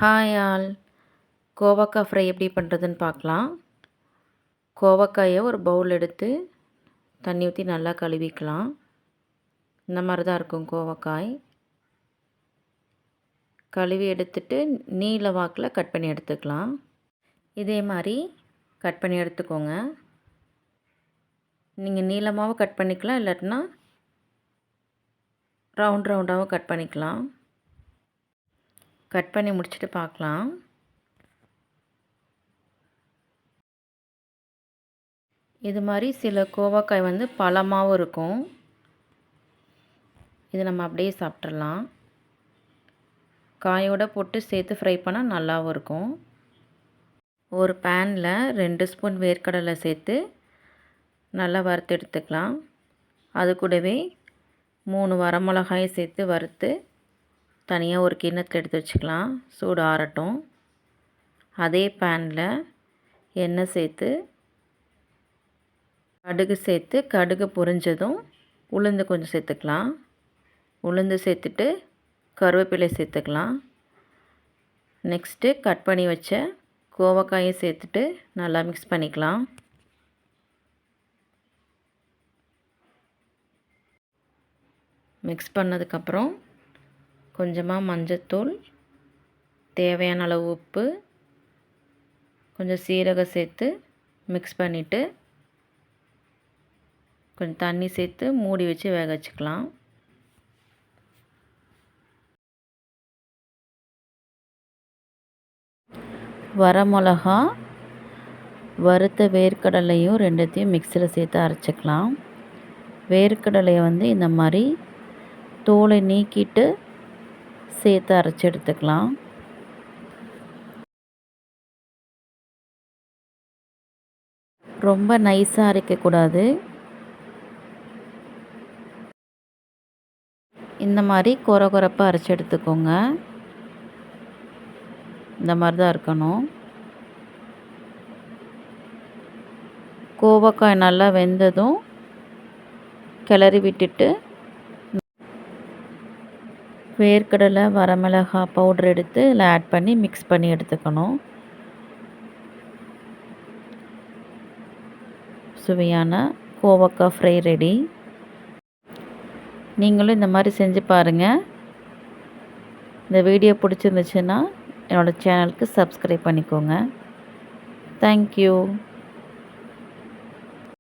Hi all. கோவக்காய் fry எப்படி பண்ணுறதுன்னு பார்க்கலாம். கோவக்காயை ஒரு பவுல் எடுத்து தண்ணி ஊற்றி நல்லா கழுவிக்கலாம். இந்த மாதிரி தான் இருக்கும் கோவக்காய். கழுவி எடுத்துட்டு நீல வாக்கில் கட் பண்ணி எடுத்துக்கலாம். இதே மாதிரி கட் பண்ணி எடுத்துக்கோங்க. நீங்கள் நீளமாகவும் கட் பண்ணிக்கலாம், இல்லாட்டினா ரவுண்டாகவும் கட் பண்ணிக்கலாம். கட் பண்ணி முடிச்சுட்டு பார்க்கலாம். இது மாதிரி சில கோவக்காய் பழமாகவும் இருக்கும். இது நம்ம அப்படியே சாப்பிட்றலாம். காயோடு போட்டு சேர்த்து ஃப்ரை பண்ணால் நல்லாவும் இருக்கும். ஒரு பேனில் 2 ஸ்பூன் வேர்க்கடலை சேர்த்து நல்லா வறுத்து எடுத்துக்கலாம். அது கூடவே 3 வரமிளகாயை சேர்த்து வறுத்து தனியாக ஒரு கிண்ணத்தில் எடுத்து வச்சுக்கலாம். சூடு ஆறட்டும். அதே பேனில் எண்ணெய் சேர்த்து கடுகு சேர்த்து கடுகு பொரிஞ்சதும் உளுந்து கொஞ்சம் சேர்த்துக்கலாம். உளுந்து சேர்த்துட்டு கருவேப்பிலை சேர்த்துக்கலாம். நெக்ஸ்ட்டு கட் பண்ணி வச்ச கோவக்காயை சேர்த்துட்டு நல்லா மிக்ஸ் பண்ணிக்கலாம். மிக்ஸ் பண்ணதுக்கப்புறம் கொஞ்சமாக மஞ்சத்தூள், தேவையான அளவு உப்பு, கொஞ்சம் சீரகம் சேர்த்து மிக்ஸ் பண்ணிவிட்டு கொஞ்சம் தண்ணி சேர்த்து மூடி வச்சு வேக வச்சுக்கலாம். வரமிளகா, வறுத்த வேர்க்கடலையும் ரெண்டுத்தையும் மிக்சியில் சேர்த்து அரைச்சிக்கலாம். வேர்க்கடலையை இந்த மாதிரி தோலை நீக்கிட்டு சேர்த்து அரைச்சி எடுத்துக்கலாம். ரொம்ப நைஸாக அரைக்கக்கூடாது. இந்த மாதிரி கொரகொரப்பாக அரைச்சி எடுத்துக்கோங்க. இந்த மாதிரி தான் இருக்கணும். கோவக்காய் நல்லா வெந்ததும் கிளறி விட்டுட்டு வேர்க்கடலை, வரமிளகாய் பவுடர் எடுத்து இதில் ஆட் பண்ணி மிக்ஸ் பண்ணி எடுத்துக்கணும். சுவையான கோவக்காய் ஃப்ரை ரெடி. நீங்களும் இந்த மாதிரி செஞ்சு பாருங்கள். இந்த வீடியோ பிடிச்சிருந்துச்சுன்னா என்னோடய சேனலுக்கு சப்ஸ்கிரைப் பண்ணிக்கோங்க. தேங்க்யூ.